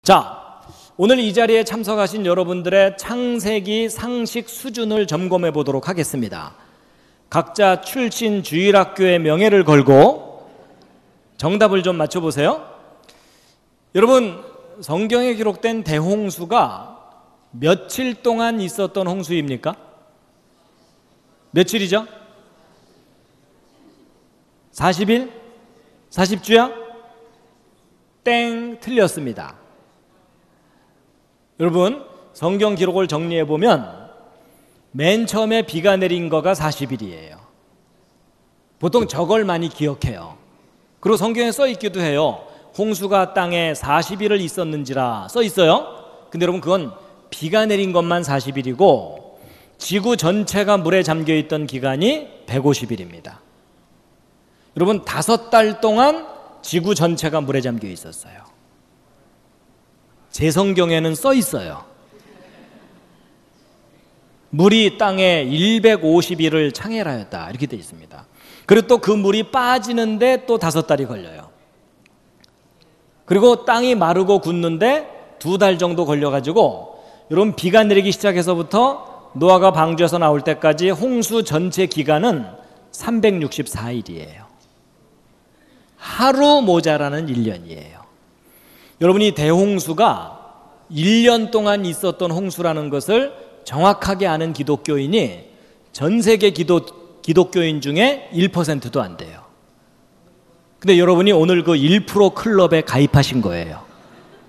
자, 오늘 이 자리에 참석하신 여러분들의 창세기 상식 수준을 점검해 보도록 하겠습니다. 각자 출신 주일학교의 명예를 걸고 정답을 좀 맞춰보세요. 여러분, 성경에 기록된 대홍수가 며칠 동안 있었던 홍수입니까? 며칠이죠? 40일? 40주야? 땡, 틀렸습니다. 여러분, 성경 기록을 정리해 보면 맨 처음에 비가 내린 거가 40일이에요. 보통 저걸 많이 기억해요. 그리고 성경에 써 있기도 해요. 홍수가 땅에 40일을 있었는지라 써 있어요. 근데 여러분, 그건 비가 내린 것만 40일이고 지구 전체가 물에 잠겨 있던 기간이 150일입니다. 여러분, 5달 동안 지구 전체가 물에 잠겨 있었어요. 제 성경에는 써 있어요. 물이 땅에 150일을 창궐하였다, 이렇게 되어 있습니다. 그리고 또 그 물이 빠지는데 또 5달이 걸려요. 그리고 땅이 마르고 굳는데 2달 정도 걸려가지고, 여러분, 비가 내리기 시작해서부터 노아가 방주에서 나올 때까지 홍수 전체 기간은 364일이에요. 하루 모자라는 1년이에요. 여러분이 대홍수가 1년 동안 있었던 홍수라는 것을 정확하게 아는 기독교인이 전 세계 기독교인 중에 1%도 안 돼요. 근데 여러분이 오늘 그 1% 클럽에 가입하신 거예요.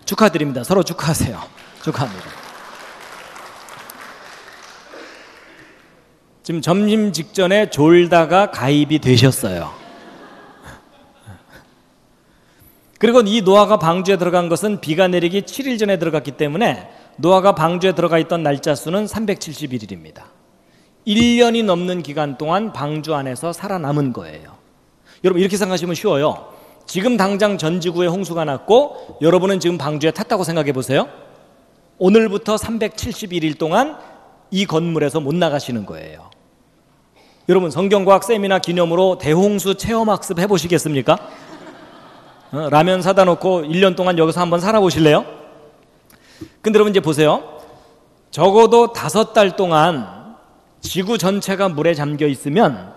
축하드립니다. 서로 축하하세요. 축하합니다. 지금 점심 직전에 졸다가 가입이 되셨어요. 그리고 이 노아가 방주에 들어간 것은 비가 내리기 7일 전에 들어갔기 때문에 노아가 방주에 들어가 있던 날짜 수는 371일입니다. 1년이 넘는 기간 동안 방주 안에서 살아남은 거예요. 여러분, 이렇게 생각하시면 쉬워요. 지금 당장 전 지구에 홍수가 났고 여러분은 지금 방주에 탔다고 생각해 보세요. 오늘부터 371일 동안 이 건물에서 못 나가시는 거예요. 여러분, 성경과학 세미나 기념으로 대홍수 체험학습 해보시겠습니까? 라면 사다 놓고 1년 동안 여기서 한번 살아보실래요? 근데 여러분, 이제 보세요. 적어도 5달 동안 지구 전체가 물에 잠겨 있으면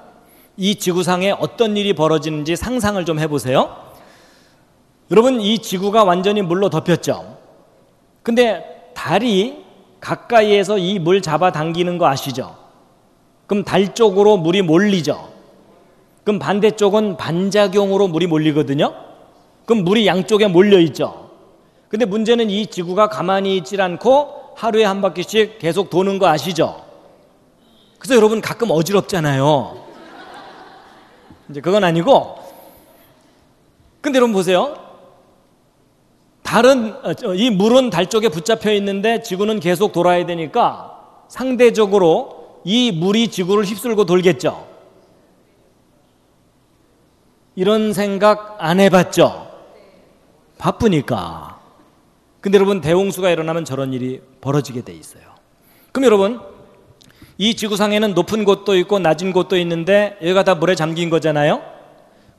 이 지구상에 어떤 일이 벌어지는지 상상을 좀 해보세요. 여러분, 이 지구가 완전히 물로 덮였죠. 근데 달이 가까이에서 이 물 잡아당기는 거 아시죠? 그럼 달 쪽으로 물이 몰리죠. 그럼 반대쪽은 반작용으로 물이 몰리거든요. 그럼 물이 양쪽에 몰려있죠. 근데 문제는 이 지구가 가만히 있질 않고 하루에 한 바퀴씩 계속 도는 거 아시죠? 그래서 여러분, 가끔 어지럽잖아요. 이제 그건 아니고, 근데 여러분 보세요. 이 물은 달 쪽에 붙잡혀 있는데 지구는 계속 돌아야 되니까 상대적으로 이 물이 지구를 휩쓸고 돌겠죠. 이런 생각 안 해봤죠? 바쁘니까. 근데 여러분, 대홍수가 일어나면 저런 일이 벌어지게 돼 있어요. 그럼 여러분, 이 지구상에는 높은 곳도 있고 낮은 곳도 있는데 여기가 다 물에 잠긴 거잖아요.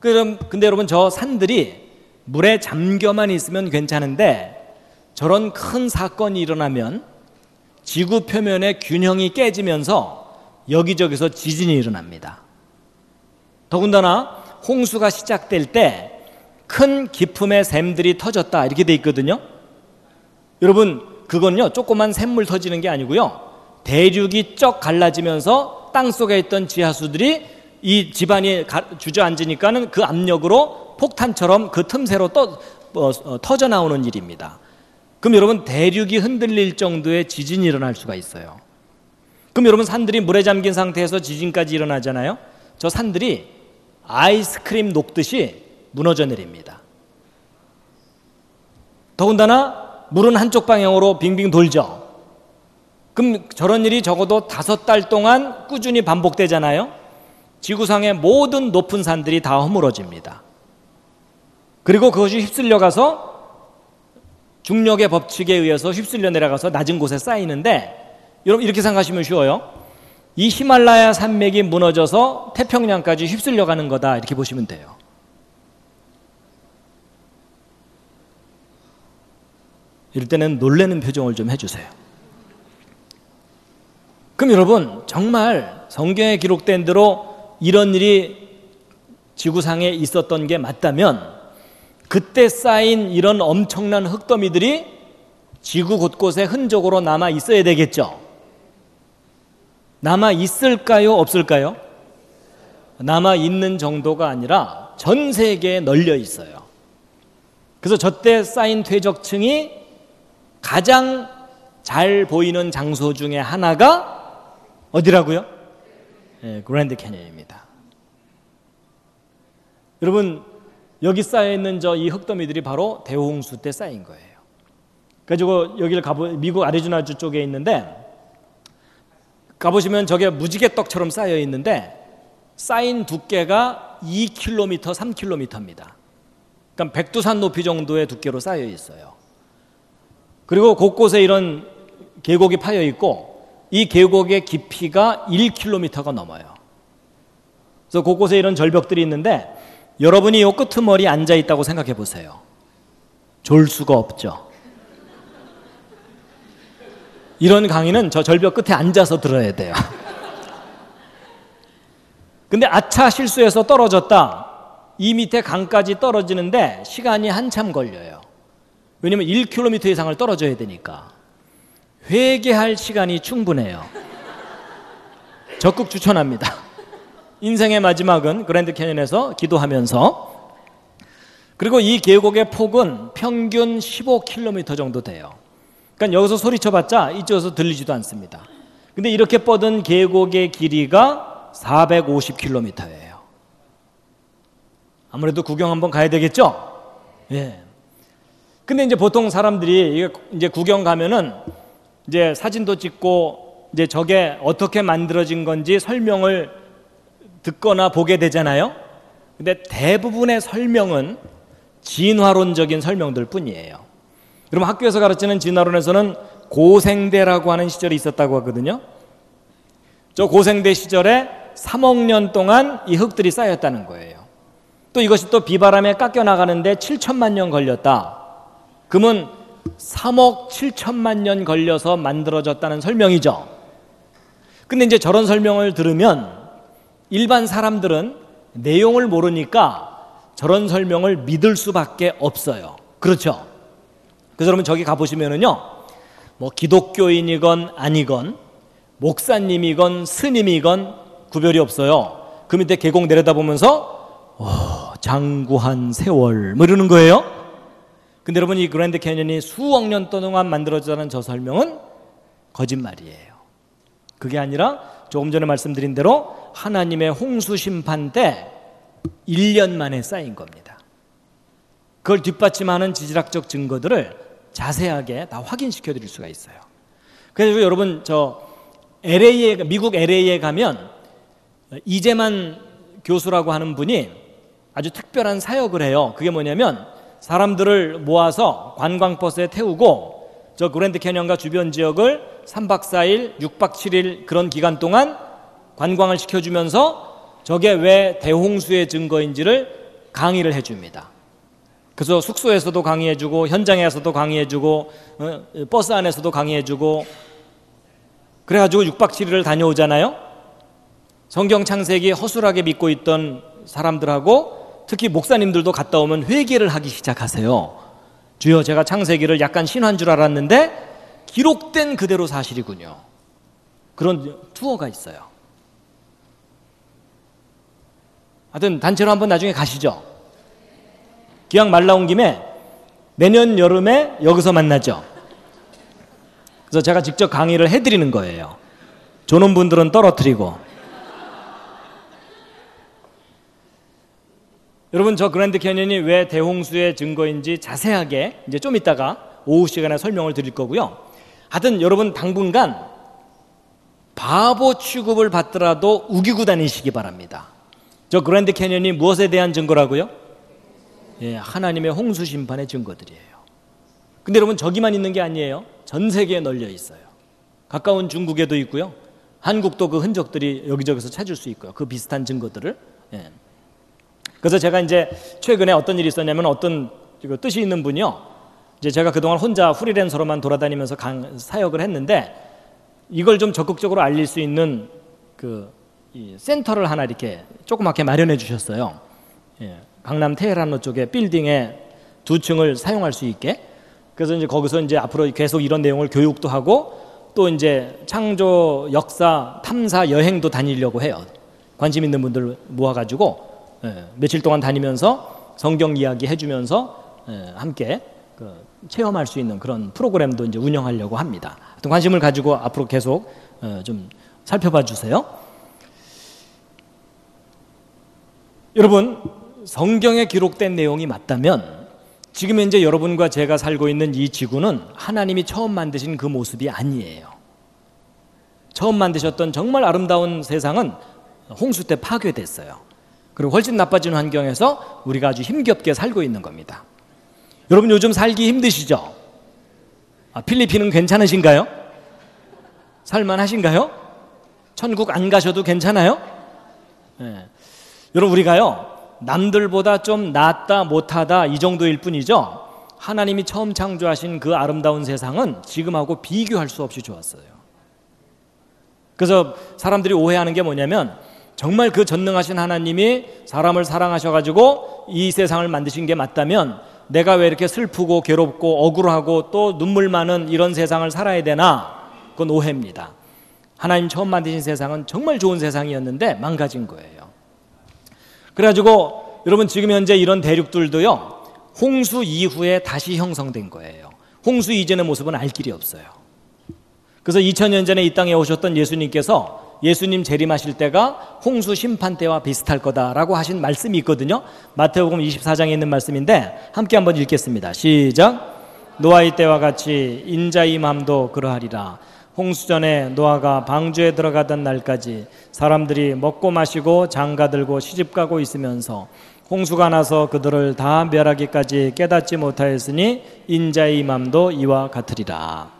근데 여러분, 저 산들이 물에 잠겨만 있으면 괜찮은데 저런 큰 사건이 일어나면 지구 표면의 균형이 깨지면서 여기저기서 지진이 일어납니다. 더군다나 홍수가 시작될 때 큰 기품의 샘들이 터졌다, 이렇게 돼 있거든요. 여러분, 그건요, 조그만 샘물 터지는 게 아니고요, 대륙이 쩍 갈라지면서 땅속에 있던 지하수들이 이 지반이 주저앉으니까는 그 압력으로 폭탄처럼 그 틈새로 터져 나오는 일입니다. 그럼 여러분, 대륙이 흔들릴 정도의 지진이 일어날 수가 있어요. 그럼 여러분, 산들이 물에 잠긴 상태에서 지진까지 일어나잖아요. 저 산들이 아이스크림 녹듯이 무너져 내립니다. 더군다나 물은 한쪽 방향으로 빙빙 돌죠. 그럼 저런 일이 적어도 5달 동안 꾸준히 반복되잖아요. 지구상의 모든 높은 산들이 다 허물어집니다. 그리고 그것이 휩쓸려 가서 중력의 법칙에 의해서 휩쓸려 내려가서 낮은 곳에 쌓이는데, 여러분, 이렇게 생각하시면 쉬워요. 이 히말라야 산맥이 무너져서 태평양까지 휩쓸려 가는 거다, 이렇게 보시면 돼요. 이럴 때는 놀라는 표정을 좀 해주세요. 그럼 여러분, 정말 성경에 기록된 대로 이런 일이 지구상에 있었던 게 맞다면 그때 쌓인 이런 엄청난 흙더미들이 지구 곳곳에 흔적으로 남아 있어야 되겠죠. 남아 있을까요? 없을까요? 남아 있는 정도가 아니라 전 세계에 널려 있어요. 그래서 저때 쌓인 퇴적층이 가장 잘 보이는 장소 중에 하나가 어디라고요? 네, 그랜드 캐니언입니다. 여러분, 여기 쌓여있는 이 흙더미들이 바로 대홍수 때 쌓인 거예요. 그래가지고 여기를 미국 아리조나주 쪽에 있는데 가보시면 저게 무지개떡처럼 쌓여 있는데 쌓인 두께가 2km, 3km입니다. 그러니까 백두산 높이 정도의 두께로 쌓여 있어요. 그리고 곳곳에 이런 계곡이 파여 있고 이 계곡의 깊이가 1km가 넘어요. 그래서 곳곳에 이런 절벽들이 있는데 여러분이 이 끄트머리에 앉아 있다고 생각해 보세요. 졸 수가 없죠. 이런 강의는 저 절벽 끝에 앉아서 들어야 돼요. 근데 아차 실수해서 떨어졌다. 이 밑에 강까지 떨어지는데 시간이 한참 걸려요. 왜냐면 1km 이상을 떨어져야 되니까. 회개할 시간이 충분해요. 적극 추천합니다. 인생의 마지막은 그랜드 캐니언에서 기도하면서. 그리고 이 계곡의 폭은 평균 15km 정도 돼요. 그러니까 여기서 소리쳐봤자 이쪽에서 들리지도 않습니다. 근데 이렇게 뻗은 계곡의 길이가 450km예요. 아무래도 구경 한번 가야 되겠죠? 예. 근데 이제 보통 사람들이 이제 구경 가면은 이제 사진도 찍고 이제 저게 어떻게 만들어진 건지 설명을 듣거나 보게 되잖아요. 근데 대부분의 설명은 진화론적인 설명들 뿐이에요. 그럼 학교에서 가르치는 진화론에서는 고생대라고 하는 시절이 있었다고 하거든요. 저 고생대 시절에 3억 년 동안 이 흙들이 쌓였다는 거예요. 또 이것이 또 비바람에 깎여나가는데 7천만 년 걸렸다. 그러면 3억 7천만 년 걸려서 만들어졌다는 설명이죠. 근데 이제 저런 설명을 들으면 일반 사람들은 내용을 모르니까 저런 설명을 믿을 수밖에 없어요. 그렇죠? 그래서 여러분 저기 가보시면은요, 뭐 기독교인이건 아니건 목사님이건 스님이건 구별이 없어요. 그 밑에 계곡 내려다보면서 장구한 세월 뭐 이러는 거예요. 근데 여러분 이 그랜드 캐니언이 수억 년 동안 만들어졌다는 저 설명은 거짓말이에요. 그게 아니라 조금 전에 말씀드린 대로 하나님의 홍수 심판 때 1년 만에 쌓인 겁니다. 그걸 뒷받침하는 지질학적 증거들을 자세하게 다 확인시켜 드릴 수가 있어요. 그래서 여러분 미국 LA에 가면 이재만 교수라고 하는 분이 아주 특별한 사역을 해요. 그게 뭐냐면 사람들을 모아서 관광버스에 태우고 저 그랜드 캐니언과 주변 지역을 3박 4일, 6박 7일 그런 기간 동안 관광을 시켜주면서 저게 왜 대홍수의 증거인지를 강의를 해줍니다. 그래서 숙소에서도 강의해주고 현장에서도 강의해주고 버스 안에서도 강의해주고 그래가지고 6박 7일을 다녀오잖아요. 성경 창세기 허술하게 믿고 있던 사람들하고 특히 목사님들도 갔다 오면 회개를 하기 시작하세요. 주여, 제가 창세기를 약간 신화인 줄 알았는데 기록된 그대로 사실이군요. 그런 투어가 있어요. 하여튼 단체로 한번 나중에 가시죠. 기왕 말 나온 김에 내년 여름에 여기서 만나죠. 그래서 제가 직접 강의를 해드리는 거예요. 조는 분들은 떨어뜨리고. 여러분, 저 그랜드 캐니언이 왜 대홍수의 증거인지 자세하게 이제 좀 이따가 오후 시간에 설명을 드릴 거고요. 하여튼 여러분 당분간 바보 취급을 받더라도 우기고 다니시기 바랍니다. 저 그랜드 캐니언이 무엇에 대한 증거라고요? 예, 하나님의 홍수 심판의 증거들이에요. 근데 여러분 저기만 있는 게 아니에요. 전 세계에 널려 있어요. 가까운 중국에도 있고요. 한국도 그 흔적들이 여기저기서 찾을 수 있고요. 그 비슷한 증거들을. 예. 그래서 제가 이제 최근에 어떤 일이 있었냐면 어떤 뜻이 있는 분이요. 이제 제가 그동안 혼자 프리랜서로만 돌아다니면서 사역을 했는데 이걸 좀 적극적으로 알릴 수 있는 이 센터를 하나 이렇게 조그맣게 마련해 주셨어요. 예, 강남 테헤란로 쪽에 빌딩에 2층을 사용할 수 있게. 그래서 이제 거기서 이제 앞으로 계속 이런 내용을 교육도 하고 또 이제 창조 역사 탐사 여행도 다니려고 해요. 관심 있는 분들 모아가지고 며칠 동안 다니면서 성경 이야기 해주면서 함께 체험할 수 있는 그런 프로그램도 이제 운영하려고 합니다. 하여튼 관심을 가지고 앞으로 계속 좀 살펴봐 주세요. 여러분, 성경에 기록된 내용이 맞다면 지금 현재 여러분과 제가 살고 있는 이 지구는 하나님이 처음 만드신 그 모습이 아니에요. 처음 만드셨던 정말 아름다운 세상은 홍수 때 파괴됐어요. 그리고 훨씬 나빠진 환경에서 우리가 아주 힘겹게 살고 있는 겁니다. 여러분, 요즘 살기 힘드시죠? 필리핀은 괜찮으신가요? 살만하신가요? 천국 안 가셔도 괜찮아요? 네. 여러분, 우리가요 남들보다 좀 낫다 못하다 이 정도일 뿐이죠, 하나님이 처음 창조하신 그 아름다운 세상은 지금하고 비교할 수 없이 좋았어요. 그래서 사람들이 오해하는 게 뭐냐면 정말 그 전능하신 하나님이 사람을 사랑하셔가지고 이 세상을 만드신 게 맞다면 내가 왜 이렇게 슬프고 괴롭고 억울하고 또 눈물 많은 이런 세상을 살아야 되나? 그건 오해입니다. 하나님 처음 만드신 세상은 정말 좋은 세상이었는데 망가진 거예요. 그래가지고 여러분, 지금 현재 이런 대륙들도요 홍수 이후에 다시 형성된 거예요. 홍수 이전의 모습은 알 길이 없어요. 그래서 2000년 전에 이 땅에 오셨던 예수님께서 예수님 재림하실 때가 홍수 심판 때와 비슷할 거다라고 하신 말씀이 있거든요. 마태복음 24장에 있는 말씀인데 함께 한번 읽겠습니다. 시작. 노아의 때와 같이 인자의 맘도 그러하리라. 홍수 전에 노아가 방주에 들어가던 날까지 사람들이 먹고 마시고 장가들고 시집가고 있으면서 홍수가 나서 그들을 다 멸하기까지 깨닫지 못하였으니 인자의 맘도 이와 같으리라.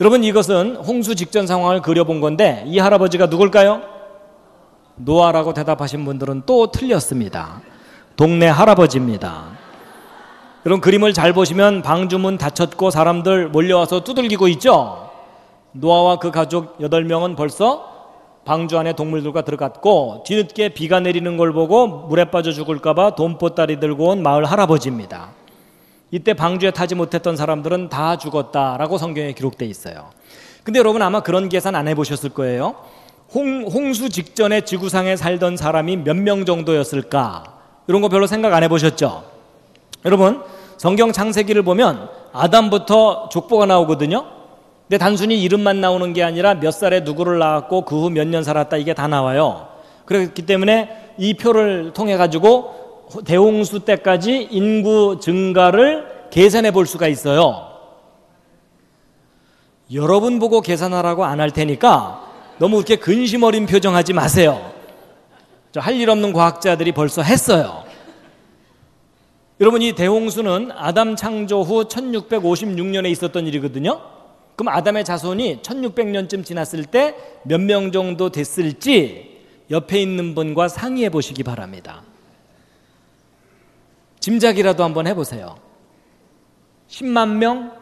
여러분, 이것은 홍수 직전 상황을 그려본 건데 이 할아버지가 누굴까요? 노아라고 대답하신 분들은 또 틀렸습니다. 동네 할아버지입니다. 여러분, 그림을 잘 보시면 방주문 닫혔고 사람들 몰려와서 두들기고 있죠. 노아와 그 가족 8명은 벌써 방주 안에 동물들과 들어갔고 뒤늦게 비가 내리는 걸 보고 물에 빠져 죽을까 봐 돈보따리 들고 온 마을 할아버지입니다. 이때 방주에 타지 못했던 사람들은 다 죽었다라고 성경에 기록되어 있어요. 근데 여러분, 아마 그런 계산 안 해보셨을 거예요. 홍수 직전에 지구상에 살던 사람이 몇 명 정도였을까? 이런 거 별로 생각 안 해보셨죠? 여러분, 성경 창세기를 보면 아담부터 족보가 나오거든요. 근데 단순히 이름만 나오는 게 아니라 몇 살에 누구를 낳았고 그 후 몇 년 살았다, 이게 다 나와요. 그렇기 때문에 이 표를 통해 가지고 대홍수 때까지 인구 증가를 계산해 볼 수가 있어요. 여러분 보고 계산하라고 안 할 테니까 너무 그렇게 근심 어린 표정하지 마세요. 할 일 없는 과학자들이 벌써 했어요. 여러분, 이 대홍수는 아담 창조 후 1656년에 있었던 일이거든요. 그럼 아담의 자손이 1600년쯤 지났을 때 몇 명 정도 됐을지 옆에 있는 분과 상의해 보시기 바랍니다. 짐작이라도 한번 해보세요. 10만 명?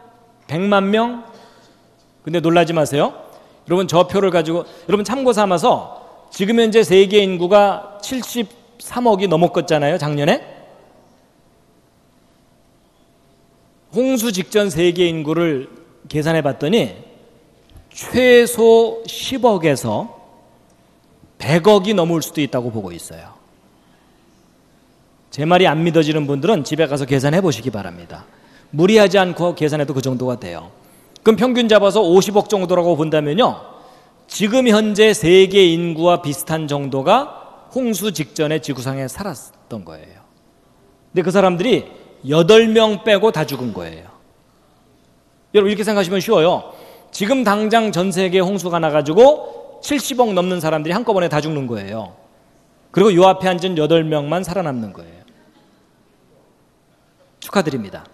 100만 명? 근데 놀라지 마세요. 여러분, 저 표를 가지고 여러분 참고 삼아서 지금 현재 세계 인구가 73억이 넘었잖아요, 작년에. 홍수 직전 세계 인구를 계산해 봤더니 최소 10억에서 100억이 넘을 수도 있다고 보고 있어요. 제 말이 안 믿어지는 분들은 집에 가서 계산해 보시기 바랍니다. 무리하지 않고 계산해도 그 정도가 돼요. 그럼 평균 잡아서 50억 정도라고 본다면요, 지금 현재 세계 인구와 비슷한 정도가 홍수 직전에 지구상에 살았던 거예요. 근데 그 사람들이 8명 빼고 다 죽은 거예요. 여러분, 이렇게 생각하시면 쉬워요. 지금 당장 전 세계에 홍수가 나가지고 70억 넘는 사람들이 한꺼번에 다 죽는 거예요. 그리고 요 앞에 앉은 8명만 살아남는 거예요. 축하드립니다.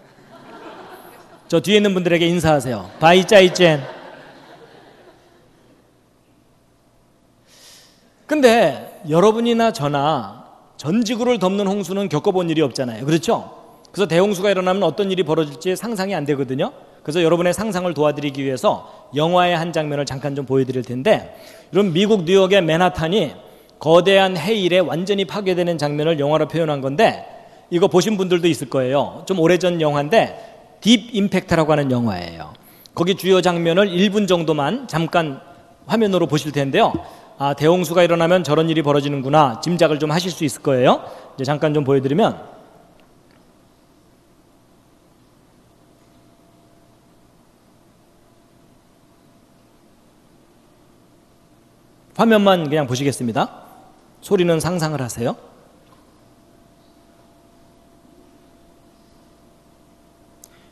저 뒤에 있는 분들에게 인사하세요. 바이짜이젠. 근데 여러분이나 저나 전 지구를 덮는 홍수는 겪어본 일이 없잖아요. 그렇죠? 그래서 대홍수가 일어나면 어떤 일이 벌어질지 상상이 안 되거든요. 그래서 여러분의 상상을 도와드리기 위해서 영화의 한 장면을 잠깐 좀 보여드릴 텐데, 여러분 미국 뉴욕의 맨하탄이 거대한 해일에 완전히 파괴되는 장면을 영화로 표현한 건데, 이거 보신 분들도 있을 거예요. 좀 오래전 영화인데 딥 임팩트라고 하는 영화예요. 거기 주요 장면을 1분 정도만 잠깐 화면으로 보실 텐데요. 아, 대홍수가 일어나면 저런 일이 벌어지는구나 짐작을 좀 하실 수 있을 거예요. 이제 잠깐 좀 보여드리면, 화면만 그냥 보시겠습니다. 소리는 상상을 하세요.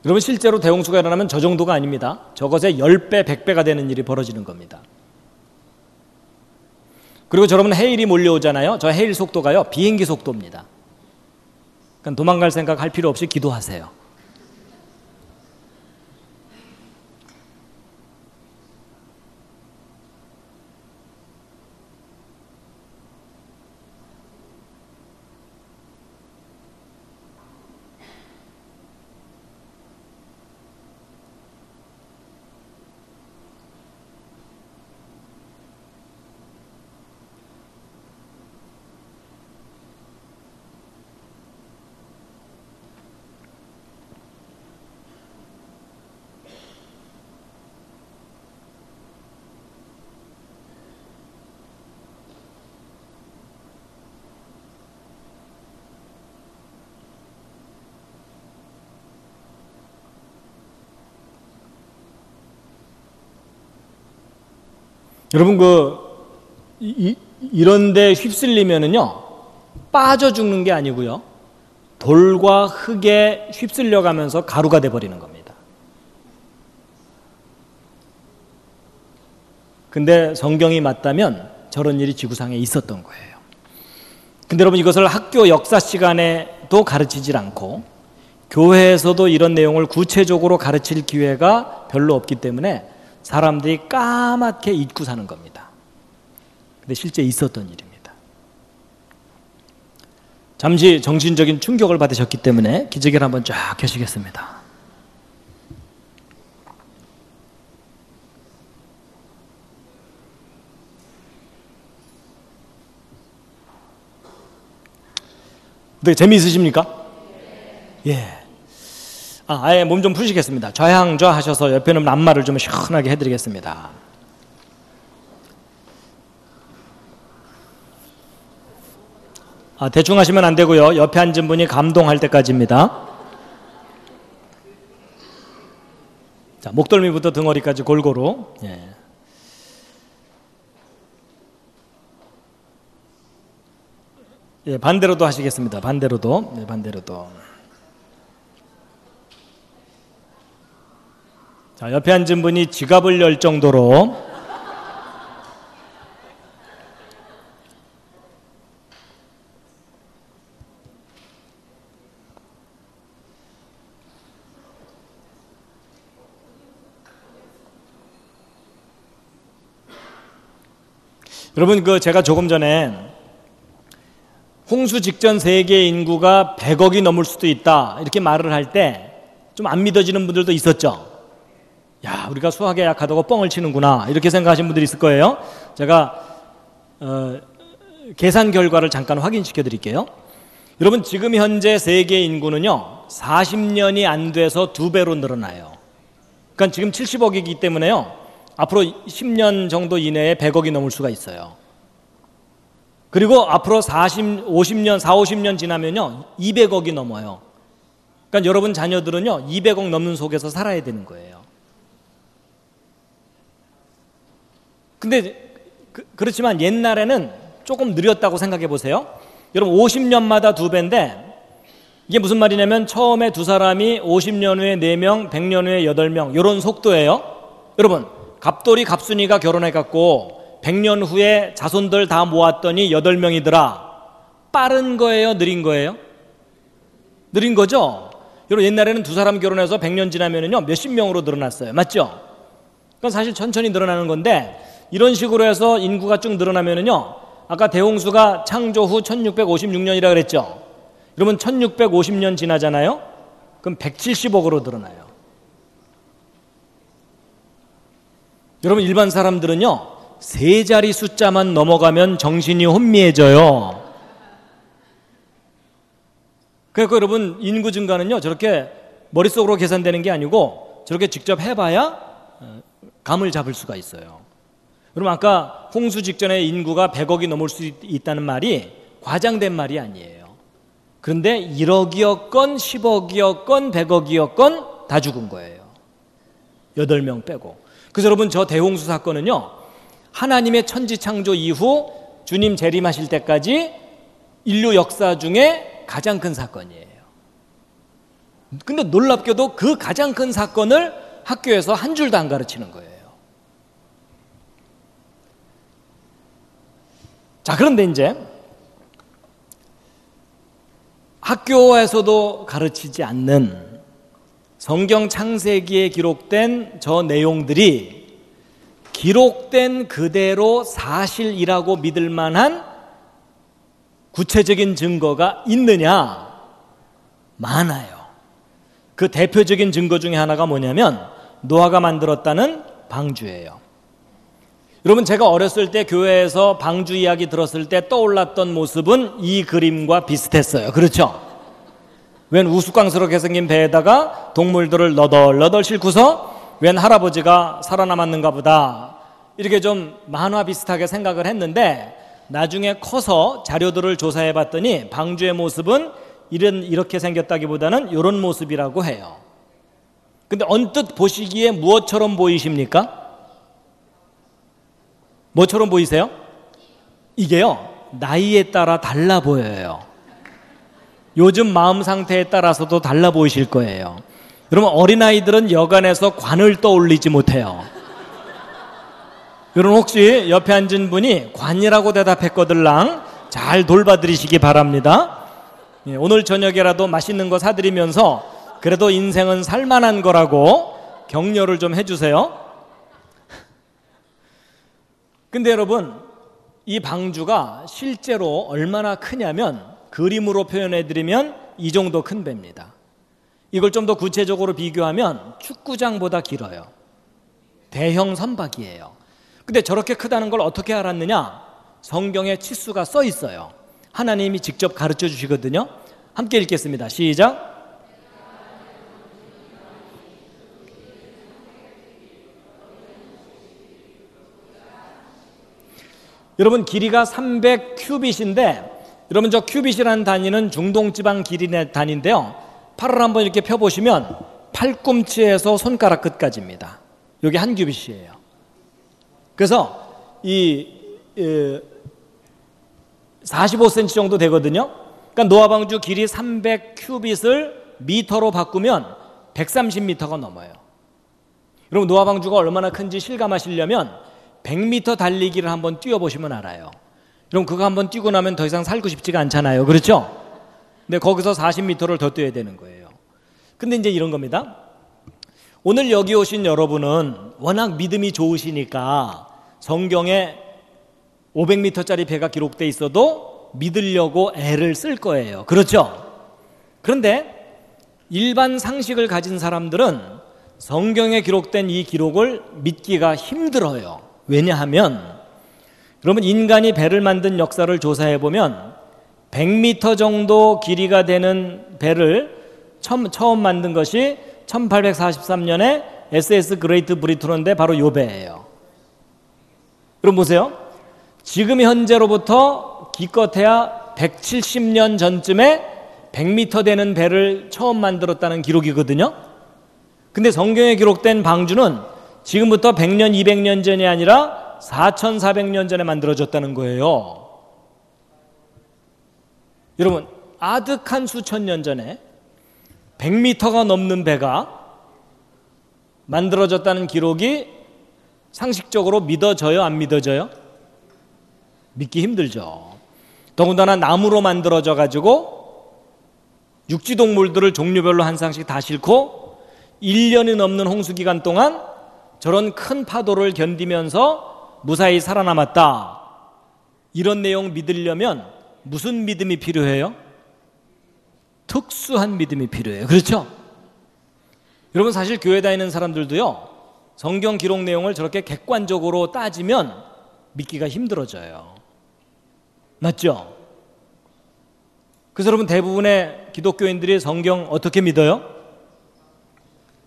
여러분 실제로 대홍수가 일어나면 저 정도가 아닙니다. 저것의 10배, 100배가 되는 일이 벌어지는 겁니다. 그리고 여러분 해일이 몰려오잖아요. 저 해일 속도가요, 비행기 속도입니다. 그러니까 도망갈 생각 할 필요 없이 기도하세요. 여러분 이런데 휩쓸리면은요 빠져 죽는 게 아니고요, 돌과 흙에 휩쓸려 가면서 가루가 돼 버리는 겁니다. 근데 성경이 맞다면 저런 일이 지구상에 있었던 거예요. 근데 여러분 이것을 학교 역사 시간에도 가르치질 않고 교회에서도 이런 내용을 구체적으로 가르칠 기회가 별로 없기 때문에 사람들이 까맣게 잊고 사는 겁니다. 근데 실제 있었던 일입니다. 잠시 정신적인 충격을 받으셨기 때문에 기저귀를 한번 쫙 펴시겠습니다. 네, 재미있으십니까? 예. 아예 몸 좀 푸시겠습니다. 좌양좌 하셔서 옆에 있는 안마를 좀 시원하게 해드리겠습니다. 대충 하시면 안 되고요. 옆에 앉은 분이 감동할 때까지입니다. 자, 목덜미부터 등허리까지 골고루. 예. 예, 반대로도 하시겠습니다. 반대로도. 네, 반대로도. 자, 옆에 앉은 분이 지갑을 열 정도로. 여러분 제가 조금 전에 홍수 직전 세계 인구가 100억이 넘을 수도 있다 이렇게 말을 할 때 좀 안 믿어지는 분들도 있었죠. 야, 우리가 수학에 약하다고 뻥을 치는구나 이렇게 생각하시는 분들이 있을 거예요. 제가 계산 결과를 잠깐 확인시켜 드릴게요. 여러분 지금 현재 세계 인구는요 40년이 안 돼서 2배로 늘어나요. 그러니까 지금 70억이기 때문에요 앞으로 10년 정도 이내에 100억이 넘을 수가 있어요. 그리고 앞으로 50년 지나면요 200억이 넘어요. 그러니까 여러분 자녀들은요 200억 넘는 속에서 살아야 되는 거예요. 근데 그렇지만 옛날에는 조금 느렸다고 생각해 보세요. 여러분 50년마다 2배인데 이게 무슨 말이냐면 처음에 두 사람이 50년 후에 4명, 100년 후에 8명 이런 속도예요. 여러분 갑돌이 갑순이가 결혼해갖고 100년 후에 자손들 다 모았더니 8명이더라. 빠른 거예요? 느린 거예요? 느린 거죠? 여러분 옛날에는 두 사람 결혼해서 100년 지나면은요 몇십 명으로 늘어났어요. 맞죠? 그건 사실 천천히 늘어나는 건데 이런 식으로 해서 인구가 쭉 늘어나면은요 아까 대홍수가 창조 후 1656년이라 그랬죠? 여러분 1650년 지나잖아요? 그럼 170억으로 늘어나요. 여러분, 일반 사람들은요, 세 자리 숫자만 넘어가면 정신이 혼미해져요. 그러니까 여러분, 인구 증가는요, 저렇게 머릿속으로 계산되는 게 아니고 저렇게 직접 해봐야 감을 잡을 수가 있어요. 여러분, 아까 홍수 직전에 인구가 100억이 넘을 수 있다는 말이 과장된 말이 아니에요. 그런데 1억이었건 10억이었건 100억이었건 다 죽은 거예요. 8명 빼고. 그래서 여러분, 저 대홍수 사건은요, 하나님의 천지창조 이후 주님 재림하실 때까지 인류 역사 중에 가장 큰 사건이에요. 근데 놀랍게도 그 가장 큰 사건을 학교에서 한 줄도 안 가르치는 거예요. 자, 그런데 이제 학교에서도 가르치지 않는 성경 창세기에 기록된 저 내용들이 기록된 그대로 사실이라고 믿을 만한 구체적인 증거가 있느냐? 많아요. 그 대표적인 증거 중에 하나가 뭐냐면 노아가 만들었다는 방주예요. 여러분, 제가 어렸을 때 교회에서 방주 이야기 들었을 때 떠올랐던 모습은 이 그림과 비슷했어요. 그렇죠? 웬 우스꽝스럽게 생긴 배에다가 동물들을 너덜너덜 싣고서 웬 할아버지가 살아남았는가 보다, 이렇게 좀 만화 비슷하게 생각을 했는데 나중에 커서 자료들을 조사해 봤더니 방주의 모습은 이렇게 생겼다기보다는 이런 모습이라고 해요. 근데 언뜻 보시기에 무엇처럼 보이십니까? 뭐처럼 보이세요? 이게요, 나이에 따라 달라 보여요. 요즘 마음 상태에 따라서도 달라 보이실 거예요. 여러분, 어린아이들은 여간에서 관을 떠올리지 못해요. 여러분, 혹시 옆에 앉은 분이 관이라고 대답했거들랑 잘 돌봐드리시기 바랍니다. 오늘 저녁에라도 맛있는 거 사드리면서 그래도 인생은 살만한 거라고 격려를 좀 해주세요. 근데 여러분, 이 방주가 실제로 얼마나 크냐면 그림으로 표현해드리면 이 정도 큰 배입니다. 이걸 좀 더 구체적으로 비교하면 축구장보다 길어요. 대형 선박이에요. 근데 저렇게 크다는 걸 어떻게 알았느냐? 성경에 치수가 써 있어요. 하나님이 직접 가르쳐 주시거든요. 함께 읽겠습니다. 시작. 여러분, 길이가 300큐빗인데, 여러분, 저 큐빗이라는 단위는 중동지방 길이 단위인데요. 팔을 한번 이렇게 펴보시면 팔꿈치에서 손가락 끝까지입니다. 여기 한 큐빗이에요. 그래서 이 45cm 정도 되거든요. 그러니까 노아 방주 길이 300큐빗을 미터로 바꾸면 130m가 넘어요. 여러분, 노아 방주가 얼마나 큰지 실감하시려면 100m 달리기를 한번 뛰어보시면 알아요. 여러분, 그거 한번 뛰고 나면 더 이상 살고 싶지가 않잖아요. 그렇죠? 근데 거기서 40m를 더 뛰어야 되는 거예요. 근데 이제 이런 겁니다. 오늘 여기 오신 여러분은 워낙 믿음이 좋으시니까 성경에 500m짜리 배가 기록돼 있어도 믿으려고 애를 쓸 거예요. 그렇죠? 그런데 일반 상식을 가진 사람들은 성경에 기록된 이 기록을 믿기가 힘들어요. 왜냐하면 여러분, 인간이 배를 만든 역사를 조사해보면 100m 정도 길이가 되는 배를 처음 만든 것이 1843년에 SS 그레이트 브리튼인데 바로 이 배예요. 여러분 보세요. 지금 현재로부터 기껏해야 170년 전쯤에 100m 되는 배를 처음 만들었다는 기록이거든요. 근데 성경에 기록된 방주는 지금부터 100년, 200년 전이 아니라 4400년 전에 만들어졌다는 거예요. 여러분, 아득한 수천 년 전에 100m가 넘는 배가 만들어졌다는 기록이 상식적으로 믿어져요, 안 믿어져요? 믿기 힘들죠. 더군다나 나무로 만들어져 가지고 육지동물들을 종류별로 한 쌍씩 다 싣고 1년이 넘는 홍수기간 동안 저런 큰 파도를 견디면서 무사히 살아남았다. 이런 내용 믿으려면 무슨 믿음이 필요해요? 특수한 믿음이 필요해요. 그렇죠? 여러분 사실 교회 다니는 사람들도요, 성경 기록 내용을 저렇게 객관적으로 따지면 믿기가 힘들어져요. 맞죠? 그래서 여러분 대부분의 기독교인들이 성경 어떻게 믿어요?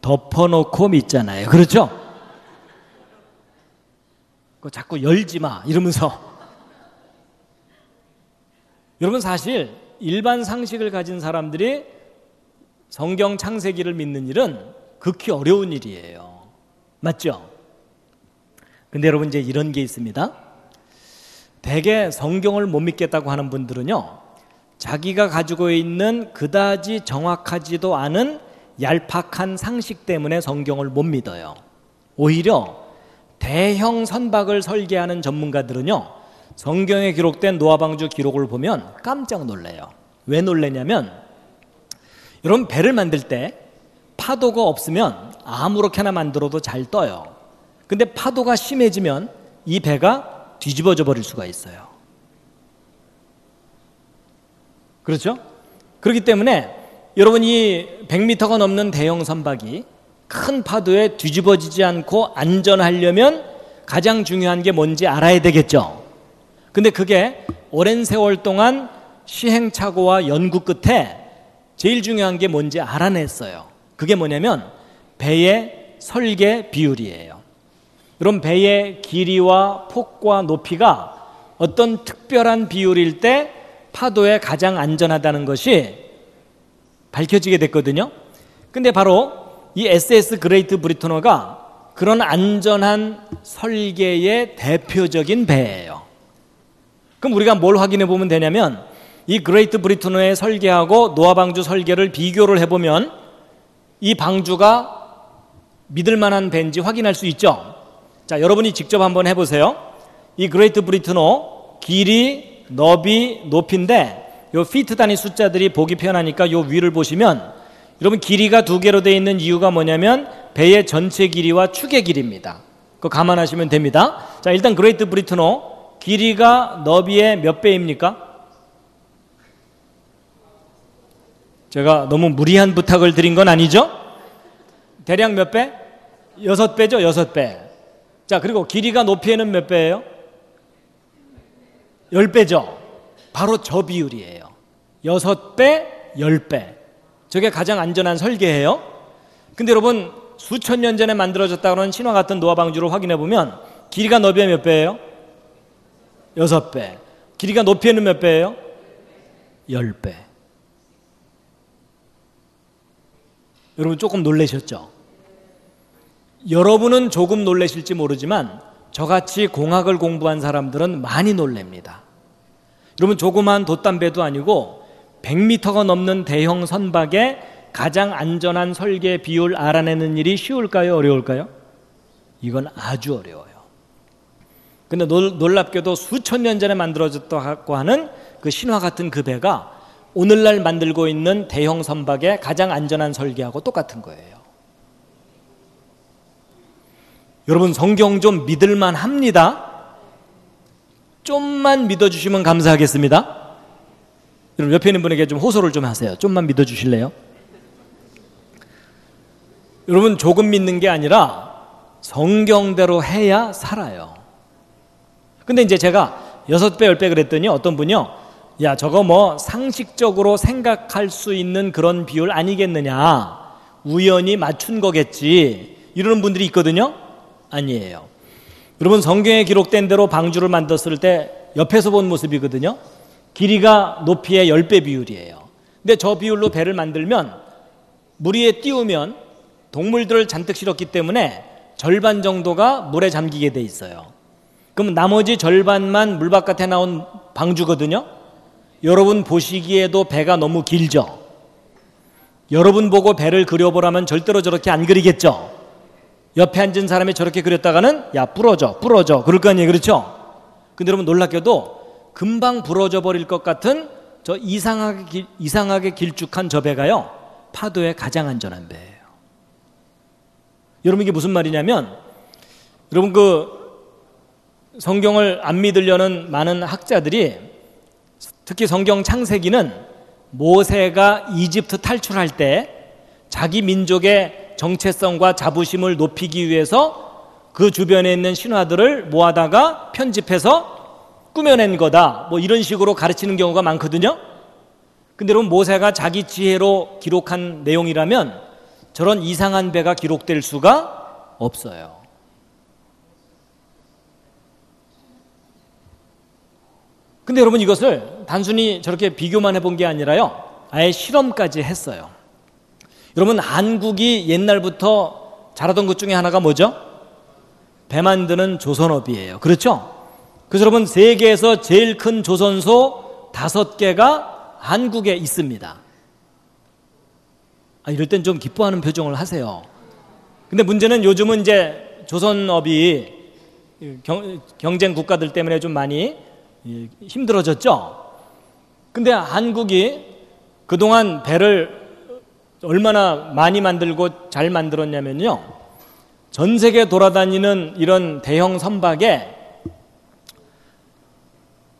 덮어놓고 믿잖아요. 그렇죠? 그거 자꾸 열지 마 이러면서. 여러분 사실 일반 상식을 가진 사람들이 성경 창세기를 믿는 일은 극히 어려운 일이에요. 맞죠? 근데 여러분 이제 이런 게 있습니다. 대개 성경을 못 믿겠다고 하는 분들은요, 자기가 가지고 있는 그다지 정확하지도 않은 얄팍한 상식 때문에 성경을 못 믿어요. 오히려 대형 선박을 설계하는 전문가들은요, 성경에 기록된 노아방주 기록을 보면 깜짝 놀래요. 왜 놀래냐면, 여러분 배를 만들 때 파도가 없으면 아무렇게나 만들어도 잘 떠요. 근데 파도가 심해지면 이 배가 뒤집어져 버릴 수가 있어요. 그렇죠? 그렇기 때문에 여러분 이 100m가 넘는 대형 선박이 큰 파도에 뒤집어지지 않고 안전하려면 가장 중요한 게 뭔지 알아야 되겠죠. 근데 그게 오랜 세월 동안 시행착오와 연구 끝에 제일 중요한 게 뭔지 알아냈어요. 그게 뭐냐면 배의 설계 비율이에요. 여러분 배의 길이와 폭과 높이가 어떤 특별한 비율일 때 파도에 가장 안전하다는 것이 밝혀지게 됐거든요. 근데 바로 이 SS 그레이트 브리터너가 그런 안전한 설계의 대표적인 배예요. 그럼 우리가 뭘 확인해 보면 되냐면, 이 그레이트 브리터너의 설계하고 노아 방주 설계를 비교를 해보면 이 방주가 믿을 만한 배인지 확인할 수 있죠. 자, 여러분이 직접 한번 해보세요. 이 그레이트 브리터너 길이, 너비, 높이인데 요 피트 단위 숫자들이 보기 편하니까 요 위를 보시면, 여러분 길이가 2개로 되어 있는 이유가 뭐냐면 배의 전체 길이와 축의 길이입니다. 그거 감안하시면 됩니다. 자, 일단 그레이트 브리터너 길이가 너비의 몇 배입니까? 제가 너무 무리한 부탁을 드린 건 아니죠? 대략 몇 배? 6배죠, 6배. 자, 그리고 길이가 높이에는 몇 배예요? 10배죠. 바로 저 비율이에요. 6배, 10배. 저게 가장 안전한 설계예요. 근데 여러분 수천 년 전에 만들어졌다고 하는 신화 같은 노아 방주를 확인해 보면 길이가 너비에 몇 배예요? 6배. 길이가 높이에는 몇 배예요? 10배. 여러분 조금 놀라셨죠? 여러분은 조금 놀라실지 모르지만 저같이 공학을 공부한 사람들은 많이 놀랍니다. 여러분 조그만 돛담배도 아니고 100m가 넘는 대형 선박의 가장 안전한 설계 비율 알아내는 일이 쉬울까요? 어려울까요? 이건 아주 어려워요. 근데 놀랍게도 수천 년 전에 만들어졌다고 하는 그 신화 같은 그 배가 오늘날 만들고 있는 대형 선박의 가장 안전한 설계하고 똑같은 거예요. 여러분 성경 좀 믿을만 합니다. 좀만 믿어주시면 감사하겠습니다. 여러분 옆에 있는 분에게 좀 호소를 좀 하세요. 좀만 믿어주실래요? 여러분 조금 믿는 게 아니라 성경대로 해야 살아요. 근데 이제 제가 6배, 10배 그랬더니 어떤 분이요, 야 저거 뭐 상식적으로 생각할 수 있는 그런 비율 아니겠느냐, 우연히 맞춘 거겠지, 이러는 분들이 있거든요. 아니에요. 여러분 성경에 기록된 대로 방주를 만들었을 때 옆에서 본 모습이거든요. 길이가 높이의 10배 비율이에요. 근데 저 비율로 배를 만들면 물 위에 띄우면 동물들을 잔뜩 실었기 때문에 절반 정도가 물에 잠기게 돼 있어요. 그럼 나머지 절반만 물 바깥에 나온 방주거든요. 여러분 보시기에도 배가 너무 길죠. 여러분 보고 배를 그려보라면 절대로 저렇게 안 그리겠죠. 옆에 앉은 사람이 저렇게 그렸다가는 야 부러져 그럴 거 아니에요. 그렇죠? 근데 여러분 놀랍게도 금방 부러져 버릴 것 같은 저 이상하게 길쭉한 저 배가요, 파도에 가장 안전한 배예요. 여러분 이게 무슨 말이냐면, 여러분 그 성경을 안 믿으려는 많은 학자들이, 특히 성경 창세기는 모세가 이집트 탈출할 때 자기 민족의 정체성과 자부심을 높이기 위해서 그 주변에 있는 신화들을 모아다가 편집해서 꾸며낸 거다. 뭐 이런 식으로 가르치는 경우가 많거든요. 근데 여러분, 모세가 자기 지혜로 기록한 내용이라면 저런 이상한 배가 기록될 수가 없어요. 근데 여러분, 이것을 단순히 저렇게 비교만 해본 게 아니라요, 아예 실험까지 했어요. 여러분, 한국이 옛날부터 잘하던 것 중에 하나가 뭐죠? 배 만드는 조선업이에요. 그렇죠? 그래서 여러분, 세계에서 제일 큰 조선소 5개가 한국에 있습니다. 이럴 땐 좀 기뻐하는 표정을 하세요. 근데 문제는 요즘은 이제 조선업이 경쟁 국가들 때문에 좀 많이 힘들어졌죠. 근데 한국이 그동안 배를 얼마나 많이 만들고 잘 만들었냐면요, 전 세계 돌아다니는 이런 대형 선박에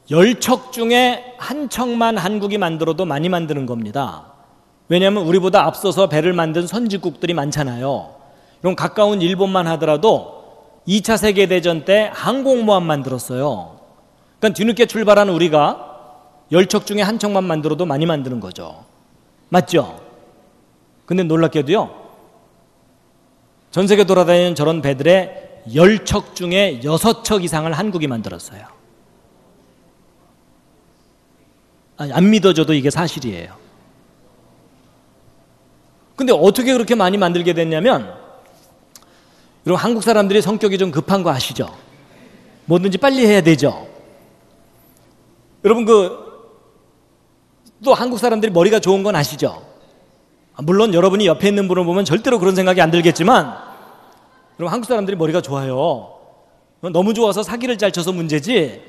10척 중에 한 척만 한국이 만들어도 많이 만드는 겁니다. 왜냐하면 우리보다 앞서서 배를 만든 선진국들이 많잖아요. 그럼 가까운 일본만 하더라도 2차 세계대전 때 항공모함 만들었어요. 그러니까 뒤늦게 출발한 우리가 10척 중에 한 척만 만들어도 많이 만드는 거죠. 맞죠? 근데 놀랍게도요, 전 세계 돌아다니는 저런 배들의 10척 중에 6척 이상을 한국이 만들었어요. 안 믿어져도 이게 사실이에요. 근데 어떻게 그렇게 많이 만들게 됐냐면, 여러분, 한국 사람들이 성격이 좀 급한 거 아시죠? 뭐든지 빨리 해야 되죠. 여러분, 또 한국 사람들이 머리가 좋은 건 아시죠? 물론 여러분이 옆에 있는 분을 보면 절대로 그런 생각이 안 들겠지만, 여러분, 한국 사람들이 머리가 좋아요. 너무 좋아서 사기를 잘 쳐서 문제지,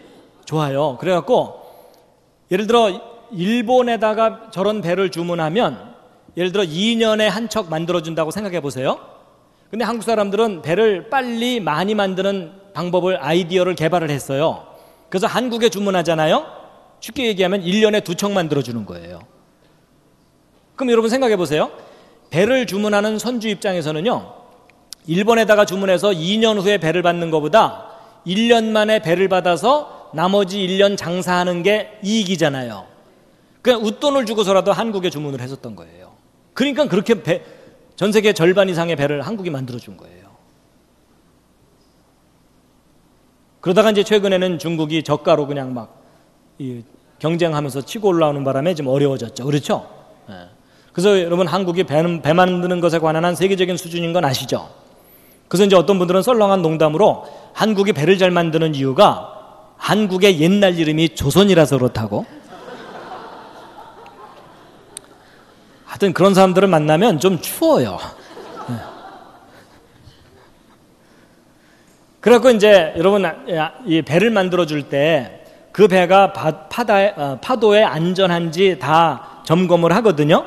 좋아요. 그래갖고 예를 들어 일본에다가 저런 배를 주문하면 예를 들어 2년에 한 척 만들어준다고 생각해 보세요. 근데 한국 사람들은 배를 빨리 많이 만드는 방법을, 아이디어를 개발을 했어요. 그래서 한국에 주문하잖아요. 쉽게 얘기하면 1년에 2척 만들어주는 거예요. 그럼 여러분 생각해 보세요. 배를 주문하는 선주 입장에서는요, 일본에다가 주문해서 2년 후에 배를 받는 것보다 1년 만에 배를 받아서 나머지 1년 장사하는 게 이익이잖아요. 그냥 웃돈을 주고서라도 한국에 주문을 했었던 거예요. 그러니까 그렇게 전 세계 절반 이상의 배를 한국이 만들어준 거예요. 그러다가 이제 최근에는 중국이 저가로 그냥 막 경쟁하면서 치고 올라오는 바람에 좀 어려워졌죠. 그렇죠? 그래서 여러분, 한국이 배 만드는 것에 관한 한 세계적인 수준인 건 아시죠? 그래서 이제 어떤 분들은 썰렁한 농담으로 한국이 배를 잘 만드는 이유가 한국의 옛날 이름이 조선이라서 그렇다고. 하여튼 그런 사람들을 만나면 좀 추워요. 그래갖고 이제 여러분, 이 배를 만들어줄 때 그 배가 파도에 안전한지 다 점검을 하거든요.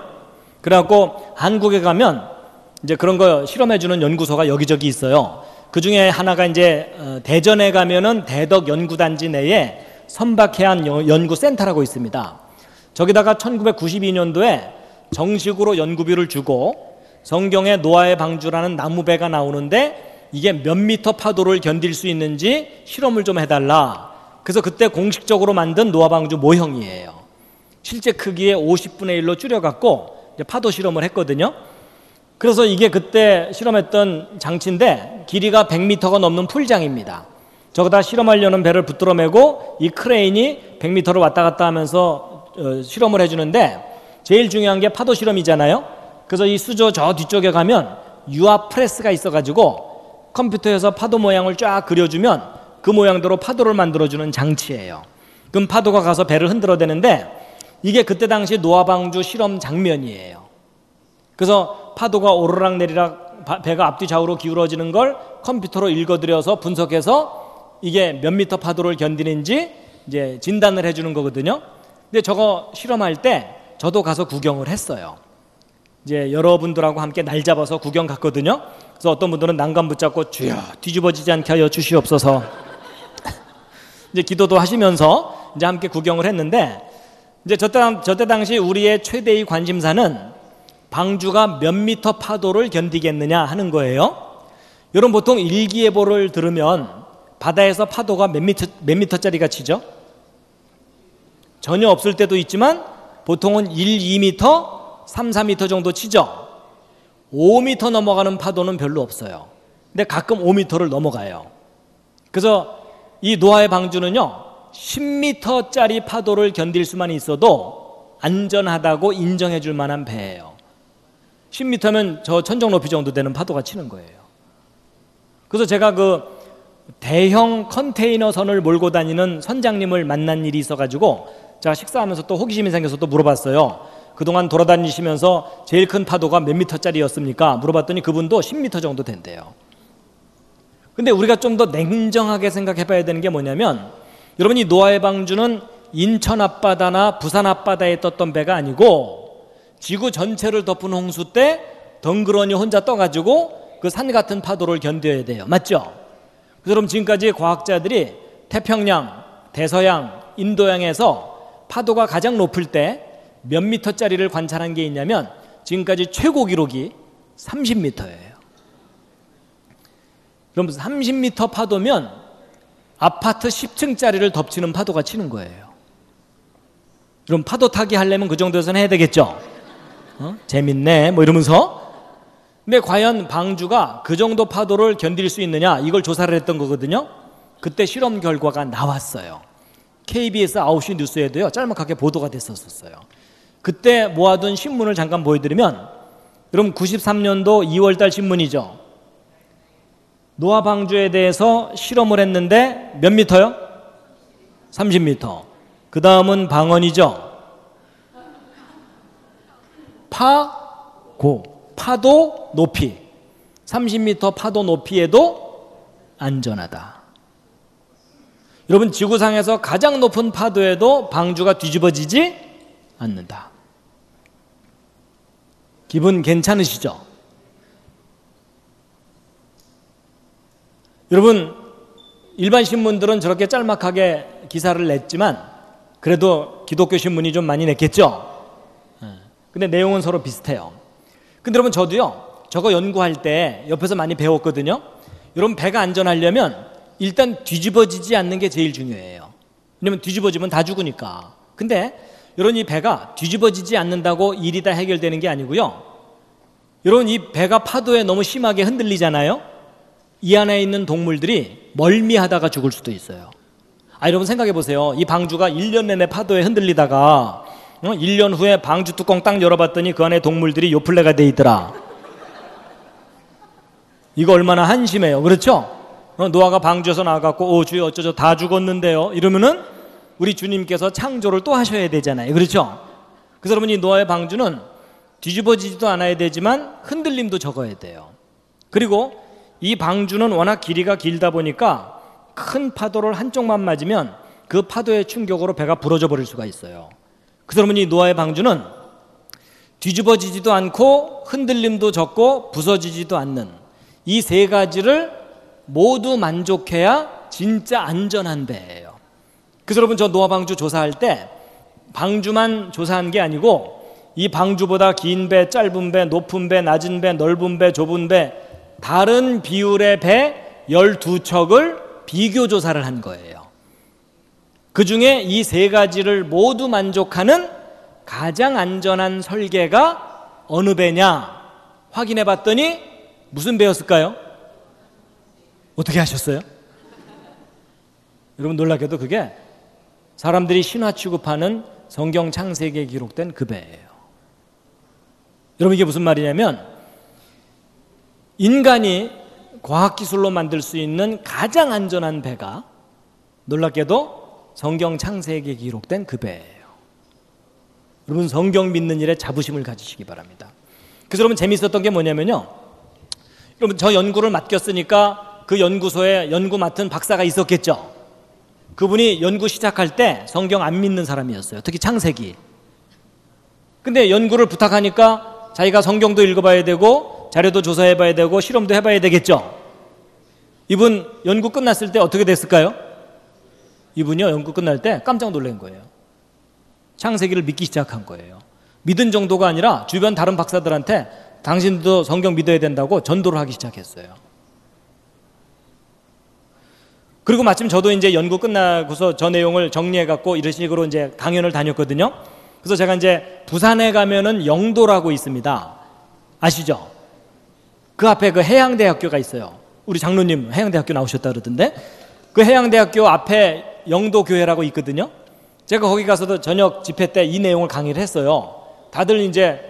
그래갖고 한국에 가면 이제 그런 거 실험해주는 연구소가 여기저기 있어요. 그 중에 하나가 이제 대전에 가면은 대덕 연구단지 내에 선박해안 연구센터라고 있습니다. 저기다가 1992년도에 정식으로 연구비를 주고 성경의 노아의 방주라는 나무배가 나오는데 이게 몇 미터 파도를 견딜 수 있는지 실험을 좀 해달라. 그래서 그때 공식적으로 만든 노아 방주 모형이에요. 실제 크기의 50분의 1로 줄여갖고 이제 파도 실험을 했거든요. 그래서 이게 그때 실험했던 장치인데 길이가 100m가 넘는 풀장입니다. 저거다 실험하려는 배를 붙들어 메고 이 크레인이 100m를 왔다 갔다 하면서 실험을 해주는데, 제일 중요한 게 파도 실험이잖아요. 그래서 이 수조 저 뒤쪽에 가면 유압 프레스가 있어가지고 컴퓨터에서 파도 모양을 쫙 그려주면 그 모양대로 파도를 만들어주는 장치예요. 그럼 파도가 가서 배를 흔들어대는데 이게 그때 당시 노아방주 실험 장면이에요. 그래서 파도가 오르락내리락 배가 앞뒤 좌우로 기울어지는 걸 컴퓨터로 읽어들여서 분석해서 이게 몇 미터 파도를 견디는지 이제 진단을 해주는 거거든요. 근데 저거 실험할 때 저도 가서 구경을 했어요. 이제 여러분들하고 함께 날 잡아서 구경 갔거든요. 그래서 어떤 분들은 난간 붙잡고 주여 뒤집어지지 않게 하여 주시옵소서 이제 기도도 하시면서 이제 함께 구경을 했는데, 이제 저때 당시 우리의 최대의 관심사는 방주가 몇 미터 파도를 견디겠느냐 하는 거예요. 여러분 보통 일기예보를 들으면 바다에서 파도가 몇 미터짜리가 치죠? 전혀 없을 때도 있지만 보통은 1, 2미터, 3, 4미터 정도 치죠. 5미터 넘어가는 파도는 별로 없어요. 근데 가끔 5미터를 넘어가요. 그래서 이 노아의 방주는요 10미터짜리 파도를 견딜 수만 있어도 안전하다고 인정해 줄 만한 배예요. 10미터면 저 천정 높이 정도 되는 파도가 치는 거예요. 그래서 제가 그 대형 컨테이너 선을 몰고 다니는 선장님을 만난 일이 있어가지고 제가 식사하면서 또 호기심이 생겨서 또 물어봤어요. 그동안 돌아다니시면서 제일 큰 파도가 몇 미터짜리였습니까? 물어봤더니 그분도 10미터 정도 된대요. 근데 우리가 좀 더 냉정하게 생각해 봐야 되는 게 뭐냐면 여러분이 노아의 방주는 인천 앞바다나 부산 앞바다에 떴던 배가 아니고 지구 전체를 덮은 홍수 때 덩그러니 혼자 떠가지고 그 산 같은 파도를 견뎌야 돼요. 맞죠? 그럼 지금까지 과학자들이 태평양, 대서양, 인도양에서 파도가 가장 높을 때 몇 미터짜리를 관찰한 게 있냐면 지금까지 최고 기록이 30미터예요. 그럼 30미터 파도면 아파트 10층짜리를 덮치는 파도가 치는 거예요. 그럼 파도 타기 하려면 그 정도에서는 해야 되겠죠? 재밌네 뭐 이러면서. 근데 과연 방주가 그 정도 파도를 견딜 수 있느냐 이걸 조사를 했던 거거든요. 그때 실험 결과가 나왔어요. KBS 9시 뉴스에도요 짤막하게 보도가 됐었어요. 그때 모아둔 신문을 잠깐 보여드리면 여러분 93년도 2월달 신문이죠. 노아 방주에 대해서 실험을 했는데 몇 미터요? 30미터. 그 다음은 방언이죠. 파도 높이 30미터 파도 높이에도 안전하다. 여러분 지구상에서 가장 높은 파도에도 방주가 뒤집어지지 않는다. 기분 괜찮으시죠? 여러분 일반 신문들은 저렇게 짤막하게 기사를 냈지만 그래도 기독교 신문이 좀 많이 냈겠죠? 근데 내용은 서로 비슷해요. 근데 여러분 저도요 저거 연구할 때 옆에서 많이 배웠거든요. 여러분 배가 안전하려면 일단 뒤집어지지 않는 게 제일 중요해요. 왜냐면 뒤집어지면 다 죽으니까. 근데 여러분 이 배가 뒤집어지지 않는다고 일이 다 해결되는 게 아니고요. 여러분 이 배가 파도에 너무 심하게 흔들리잖아요. 이 안에 있는 동물들이 멀미하다가 죽을 수도 있어요. 여러분 생각해 보세요. 이 방주가 1년 내내 파도에 흔들리다가 1년 후에 방주 뚜껑 딱 열어봤더니 그 안에 동물들이 요플레가 돼 있더라. 이거 얼마나 한심해요. 그렇죠? 노아가 방주에서 나와갖고 주여 어쩌죠 다 죽었는데요 이러면은 우리 주님께서 창조를 또 하셔야 되잖아요. 그렇죠? 그래서 여러분 이 노아의 방주는 뒤집어지지도 않아야 되지만 흔들림도 적어야 돼요. 그리고 이 방주는 워낙 길이가 길다 보니까 큰 파도를 한쪽만 맞으면 그 파도의 충격으로 배가 부러져 버릴 수가 있어요. 그래서 여러분 이 노아의 방주는 뒤집어지지도 않고 흔들림도 적고 부서지지도 않는 이 세 가지를 모두 만족해야 진짜 안전한 배예요. 그래서 여러분 저 노아 방주 조사할 때 방주만 조사한 게 아니고 이 방주보다 긴 배, 짧은 배, 높은 배, 낮은 배, 넓은 배, 좁은 배 다른 비율의 배 12척을 비교 조사를 한 거예요. 그 중에 이 세 가지를 모두 만족하는 가장 안전한 설계가 어느 배냐 확인해 봤더니 무슨 배였을까요? 어떻게 하셨어요? 여러분 놀랍게도 그게 사람들이 신화 취급하는 성경 창세기에 기록된 그 배예요. 여러분 이게 무슨 말이냐면 인간이 과학기술로 만들 수 있는 가장 안전한 배가 놀랍게도 성경 창세기에 기록된 그 배예요. 여러분 성경 믿는 일에 자부심을 가지시기 바랍니다. 그래서 여러분 재미있었던 게 뭐냐면요. 여러분 저 연구를 맡겼으니까 그 연구소에 연구 맡은 박사가 있었겠죠. 그분이 연구 시작할 때 성경 안 믿는 사람이었어요. 특히 창세기. 근데 연구를 부탁하니까 자기가 성경도 읽어봐야 되고 자료도 조사해봐야 되고 실험도 해봐야 되겠죠. 이분 연구 끝났을 때 어떻게 됐을까요? 이분이요 연구 끝날 때 깜짝 놀란 거예요. 창세기를 믿기 시작한 거예요. 믿은 정도가 아니라 주변 다른 박사들한테 당신도 성경 믿어야 된다고 전도를 하기 시작했어요. 그리고 마침 저도 이제 연구 끝나고서 저 내용을 정리해갖고 이런 식으로 이제 강연을 다녔거든요. 그래서 제가 이제 부산에 가면은 영도라고 있습니다. 아시죠? 그 앞에 그 해양대학교가 있어요. 우리 장로님 해양대학교 나오셨다 그러던데 그 해양대학교 앞에 영도교회라고 있거든요. 제가 거기 가서도 저녁 집회 때 이 내용을 강의를 했어요. 다들 이제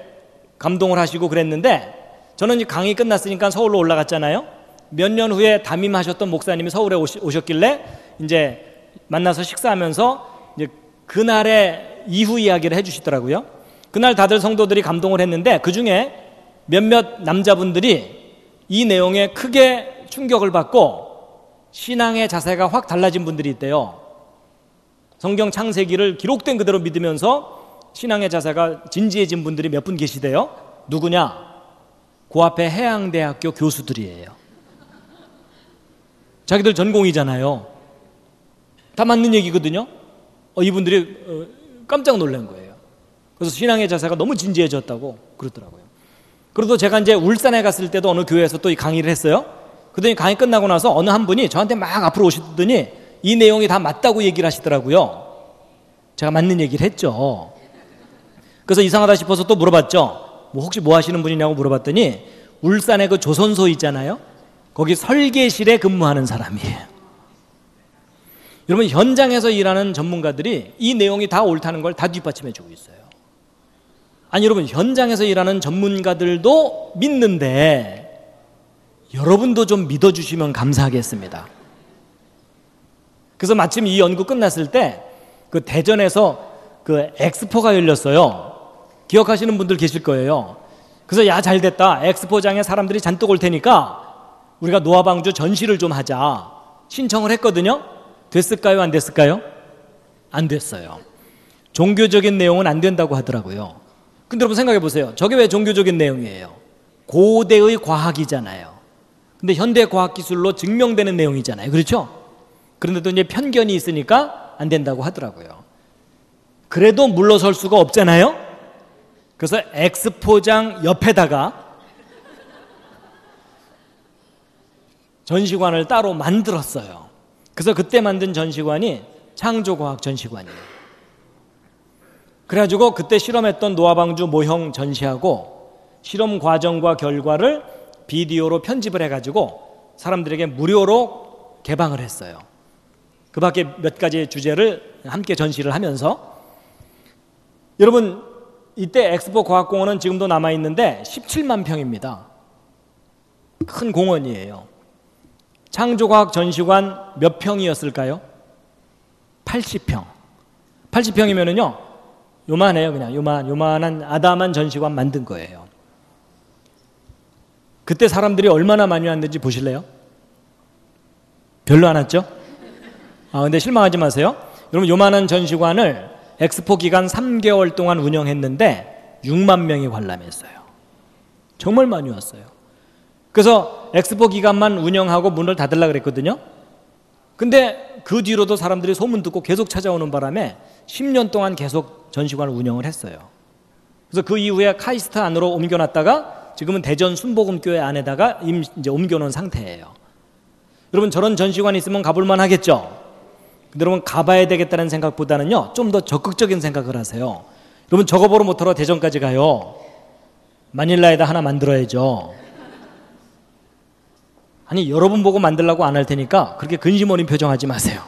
감동을 하시고 그랬는데 저는 이제 강의 끝났으니까 서울로 올라갔잖아요. 몇 년 후에 담임하셨던 목사님이 서울에 오셨길래 이제 만나서 식사하면서 이제 그날의 이후 이야기를 해주시더라고요. 그날 다들 성도들이 감동을 했는데 그 중에 몇몇 남자분들이 이 내용에 크게 충격을 받고 신앙의 자세가 확 달라진 분들이 있대요. 성경 창세기를 기록된 그대로 믿으면서 신앙의 자세가 진지해진 분들이 몇 분 계시대요. 누구냐? 그 앞에 해양대학교 교수들이에요. 자기들 전공이잖아요. 다 맞는 얘기거든요. 이분들이 깜짝 놀란 거예요. 그래서 신앙의 자세가 너무 진지해졌다고 그러더라고요. 그래도 제가 이제 울산에 갔을 때도 어느 교회에서 또 이 강의를 했어요. 그랬더니 강의 끝나고 나서 어느 한 분이 저한테 막 앞으로 오시더니 이 내용이 다 맞다고 얘기를 하시더라고요. 제가 맞는 얘기를 했죠. 그래서 이상하다 싶어서 또 물어봤죠. 혹시 뭐 하시는 분이냐고 물어봤더니 울산에 그 조선소 있잖아요. 거기 설계실에 근무하는 사람이에요. 여러분 현장에서 일하는 전문가들이 이 내용이 다 옳다는 걸 다 뒷받침해 주고 있어요. 아니 여러분 현장에서 일하는 전문가들도 믿는데 여러분도 좀 믿어주시면 감사하겠습니다. 그래서 마침 이 연구 끝났을 때 그 대전에서 그 엑스포가 열렸어요. 기억하시는 분들 계실 거예요. 그래서 야 잘됐다. 엑스포장에 사람들이 잔뜩 올 테니까 우리가 노아방주 전시를 좀 하자 신청을 했거든요. 됐을까요? 안 됐을까요? 안 됐어요. 종교적인 내용은 안 된다고 하더라고요. 근데 여러분 생각해 보세요. 저게 왜 종교적인 내용이에요? 고대의 과학이잖아요. 근데 현대 과학기술로 증명되는 내용이잖아요. 그렇죠? 그런데도 이제 편견이 있으니까 안 된다고 하더라고요. 그래도 물러설 수가 없잖아요. 그래서 엑스포장 옆에다가 전시관을 따로 만들었어요. 그래서 그때 만든 전시관이 창조과학 전시관이에요. 그래가지고 그때 실험했던 노아방주 모형 전시하고 실험 과정과 결과를 비디오로 편집을 해가지고 사람들에게 무료로 개방을 했어요. 그 밖에 몇 가지 주제를 함께 전시를 하면서 여러분 이때 엑스포 과학공원은 지금도 남아있는데 17만 평입니다. 큰 공원이에요. 창조과학 전시관 몇 평이었을까요? 80평. 80평이면은요 요만해요. 그냥 요만한 아담한 전시관 만든 거예요. 그때 사람들이 얼마나 많이 왔는지 보실래요? 별로 안 왔죠? 근데 실망하지 마세요. 여러분 요만한 전시관을 엑스포 기간 3개월 동안 운영했는데 6만 명이 관람했어요. 정말 많이 왔어요. 그래서 엑스포 기간만 운영하고 문을 닫으려고 그랬거든요. 근데 그 뒤로도 사람들이 소문 듣고 계속 찾아오는 바람에 10년 동안 계속 전시관을 운영을 했어요. 그래서 그 이후에 카이스트 안으로 옮겨놨다가 지금은 대전 순복음교회 안에다가 이제 옮겨놓은 상태예요. 여러분 저런 전시관이 있으면 가볼만 하겠죠? 근데 여러분 가봐야 되겠다는 생각보다는요 좀 더 적극적인 생각을 하세요. 여러분 저거 보러 못하러 대전까지 가요. 마닐라에다 하나 만들어야죠. 아니 여러분 보고 만들라고 안 할 테니까 그렇게 근심 어린 표정하지 마세요.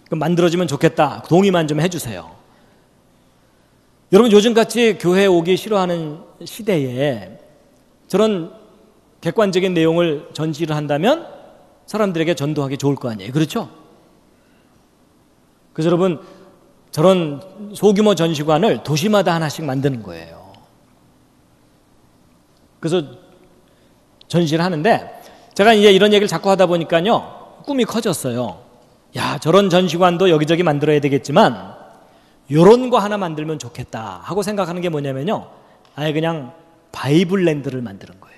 그럼 만들어지면 좋겠다. 동의만 좀 해주세요. 여러분 요즘같이 교회 오기 싫어하는 시대에 저런 객관적인 내용을 전시를 한다면 사람들에게 전도하기 좋을 거 아니에요. 그렇죠? 그래서 여러분 저런 소규모 전시관을 도시마다 하나씩 만드는 거예요. 그래서 전시를 하는데 제가 이제 이런 얘기를 자꾸 하다 보니까요 꿈이 커졌어요. 야 저런 전시관도 여기저기 만들어야 되겠지만 요런 거 하나 만들면 좋겠다 하고 생각하는 게 뭐냐면요 아예 그냥 바이블랜드를 만드는 거예요.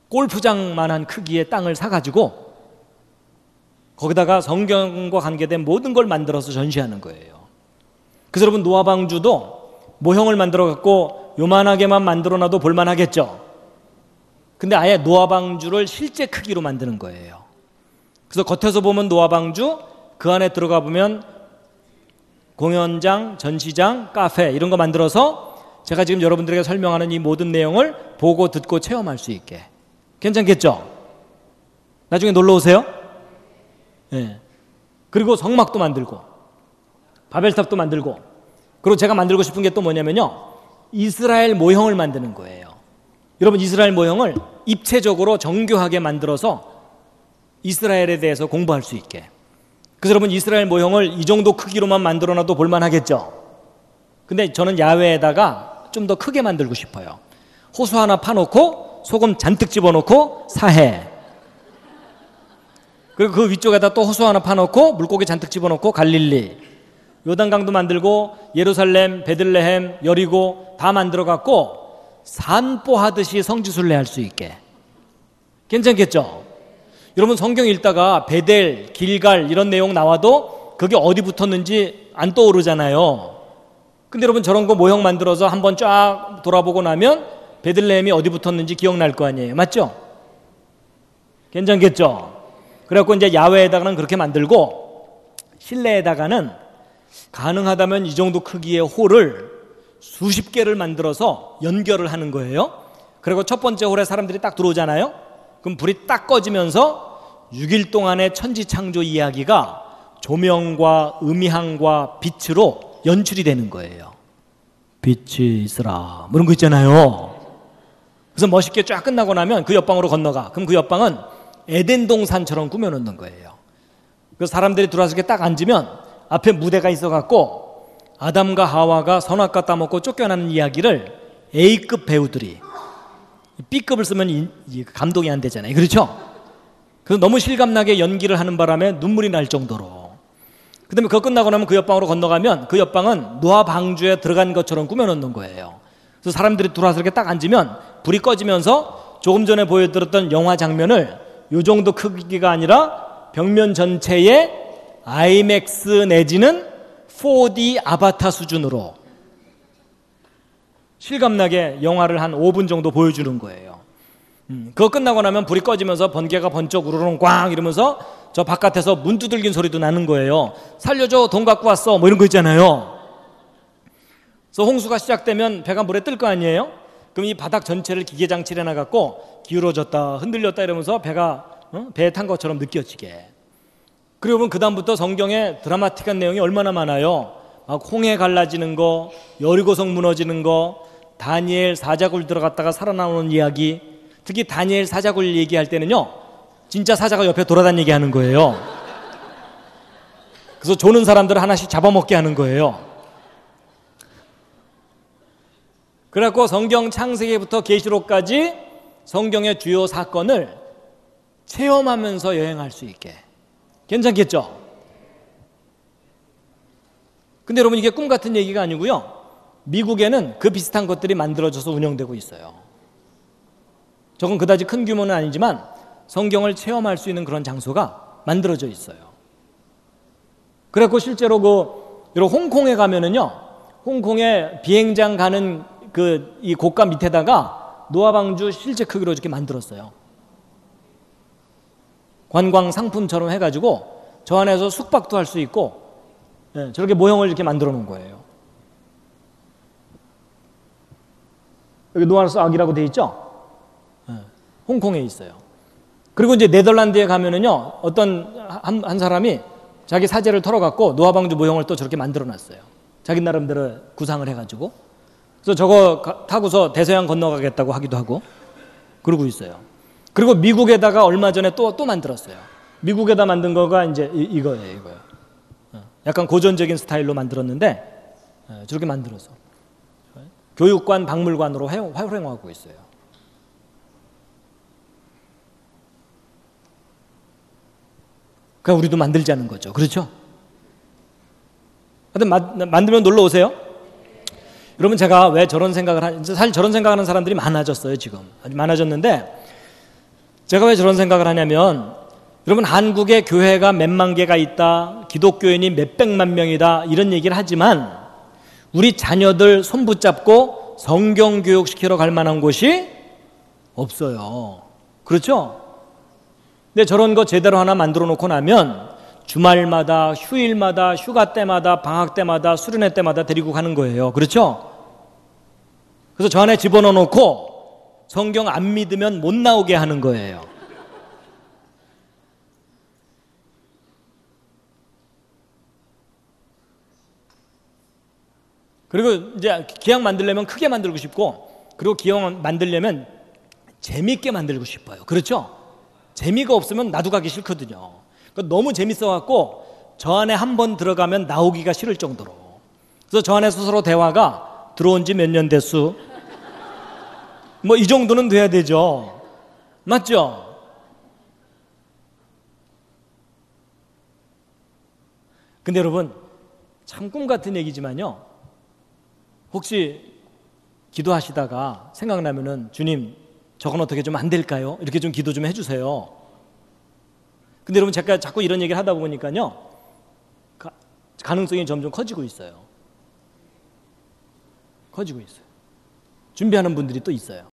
골프장만한 크기의 땅을 사가지고 거기다가 성경과 관계된 모든 걸 만들어서 전시하는 거예요. 그래서 여러분 노아 방주도 모형을 만들어 갖고 요만하게만 만들어놔도 볼만하겠죠. 근데 아예 노아 방주를 실제 크기로 만드는 거예요. 그래서 겉에서 보면 노아 방주, 그 안에 들어가 보면 공연장, 전시장, 카페 이런 거 만들어서 제가 지금 여러분들에게 설명하는 이 모든 내용을 보고 듣고 체험할 수 있게. 괜찮겠죠? 나중에 놀러 오세요. 네. 그리고 성막도 만들고 바벨탑도 만들고, 그리고 제가 만들고 싶은 게 또 뭐냐면요, 이스라엘 모형을 만드는 거예요. 여러분 이스라엘 모형을 입체적으로 정교하게 만들어서 이스라엘에 대해서 공부할 수 있게. 그래서 여러분 이스라엘 모형을 이 정도 크기로만 만들어놔도 볼만하겠죠. 근데 저는 야외에다가 좀 더 크게 만들고 싶어요. 호수 하나 파놓고 소금 잔뜩 집어넣고 사해, 그리고 그 위쪽에다 또 호수 하나 파놓고 물고기 잔뜩 집어넣고 갈릴리, 요단강도 만들고 예루살렘, 베들레헴, 여리고 다 만들어갖고 산보하듯이 성지순례 할 수 있게. 괜찮겠죠? 여러분 성경 읽다가 베델, 길갈 이런 내용 나와도 그게 어디 붙었는지 안 떠오르잖아요. 근데 여러분 저런 거 모형 만들어서 한번 쫙 돌아보고 나면 베들레헴이 어디 붙었는지 기억날 거 아니에요. 맞죠? 괜찮겠죠? 그래갖고 이제 야외에다가는 그렇게 만들고, 실내에다가는 가능하다면 이 정도 크기의 홀을 수십 개를 만들어서 연결을 하는 거예요. 그리고 첫 번째 홀에 사람들이 딱 들어오잖아요. 그럼 불이 딱 꺼지면서 6일 동안의 천지창조 이야기가 조명과 음향과 빛으로 연출이 되는 거예요. 빛이 있으라 뭐 이런 거 있잖아요. 그래서 멋있게 쫙 끝나고 나면 그 옆방으로 건너가. 그럼 그 옆방은 에덴 동산처럼 꾸며놓는 거예요. 그래서 사람들이 들어와서 이렇게 딱 앉으면 앞에 무대가 있어갖고 아담과 하와가 선악과 따먹고 쫓겨나는 이야기를 A급 배우들이, B급을 쓰면 감동이 안 되잖아요. 그렇죠? 그래서 너무 실감나게 연기를 하는 바람에 눈물이 날 정도로. 그 다음에 그거 끝나고 나면 그 옆방으로 건너가면 그 옆방은 노아 방주에 들어간 것처럼 꾸며놓는 거예요. 그래서 사람들이 들어와서 이렇게 딱 앉으면 불이 꺼지면서 조금 전에 보여드렸던 영화 장면을 이 정도 크기가 아니라 벽면 전체에 IMAX 내지는 4D 아바타 수준으로 실감나게 영화를 한 5분 정도 보여주는 거예요. 그거 끝나고 나면 불이 꺼지면서 번개가 번쩍 우르릉 꽝 이러면서 저 바깥에서 문 두들긴 소리도 나는 거예요. 살려줘, 돈 갖고 왔어, 뭐 이런 거 있잖아요. 그래서 홍수가 시작되면 배가 물에 뜰 거 아니에요. 그럼 이 바닥 전체를 기계장치를 해놔갖고 기울어졌다 흔들렸다 이러면서 배가 배에 탄 것처럼 느껴지게. 그리고 그 다음부터 성경에 드라마틱한 내용이 얼마나 많아요. 막 홍해 갈라지는 거, 여리고성 무너지는 거, 다니엘 사자굴 들어갔다가 살아나오는 이야기. 특히 다니엘 사자굴 얘기할 때는요, 진짜 사자가 옆에 돌아다니게 하는 거예요. 그래서 조는 사람들을 하나씩 잡아먹게 하는 거예요. 그래갖고 성경 창세기부터 계시록까지 성경의 주요 사건을 체험하면서 여행할 수 있게. 괜찮겠죠? 근데 여러분 이게 꿈 같은 얘기가 아니고요, 미국에는 그 비슷한 것들이 만들어져서 운영되고 있어요. 저건 그다지 큰 규모는 아니지만 성경을 체험할 수 있는 그런 장소가 만들어져 있어요. 그래갖고 실제로 여러분 홍콩에 가면은요, 홍콩에 비행장 가는 이 고가 밑에다가 노아방주 실제 크기로 이렇게 만들었어요. 관광 상품처럼 해가지고 저 안에서 숙박도 할 수 있고, 저렇게 모형을 이렇게 만들어 놓은 거예요. 여기 노아스 악이라고 돼 있죠? 홍콩에 있어요. 그리고 이제 네덜란드에 가면은요, 어떤 한 사람이 자기 사제를 털어갖고 노아방주 모형을 또 저렇게 만들어 놨어요. 자기 나름대로 구상을 해가지고. 그래서 저거 타고서 대서양 건너가겠다고 하기도 하고 그러고 있어요. 그리고 미국에다가 얼마 전에 또 만들었어요. 미국에다 만든 거가 이제 이거예요. 약간 고전적인 스타일로 만들었는데 저렇게 만들어서 교육관, 박물관으로 활용하고 있어요. 그러니까 우리도 만들자는 거죠. 그렇죠? 하여튼 만들면 놀러 오세요. 여러분 제가 왜 저런 생각을 사실 저런 생각하는 사람들이 많아졌어요. 지금 아주 많아졌는데, 제가 왜 저런 생각을 하냐면, 여러분 한국에 교회가 몇만 개가 있다, 기독교인이 몇백만 명이다 이런 얘기를 하지만 우리 자녀들 손 붙잡고 성경 교육시키러 갈 만한 곳이 없어요. 그렇죠? 근데 저런 거 제대로 하나 만들어 놓고 나면 주말마다, 휴일마다, 휴가 때마다, 방학 때마다, 수련회 때마다 데리고 가는 거예요. 그렇죠? 그래서 저 안에 집어넣어 놓고 성경 안 믿으면 못 나오게 하는 거예요. 그리고 이제 기왕 만들려면 크게 만들고 싶고, 그리고 기왕 만들려면 재밌게 만들고 싶어요. 그렇죠? 재미가 없으면 나도 가기 싫거든요. 그러니까 너무 재밌어갖고 저 안에 한번 들어가면 나오기가 싫을 정도로. 그래서 저 안에 스스로 대화가 들어온 지 몇 년 됐수? 뭐 이 정도는 돼야 되죠. 맞죠? 근데 여러분, 참 꿈 같은 얘기지만요, 혹시 기도하시다가 생각나면은 주님 저건 어떻게 좀 안 될까요? 이렇게 좀 기도 좀 해주세요. 근데 여러분, 제가 자꾸 이런 얘기를 하다 보니까요, 가능성이 점점 커지고 있어요. 커지고 있어요. 준비하는 분들이 또 있어요.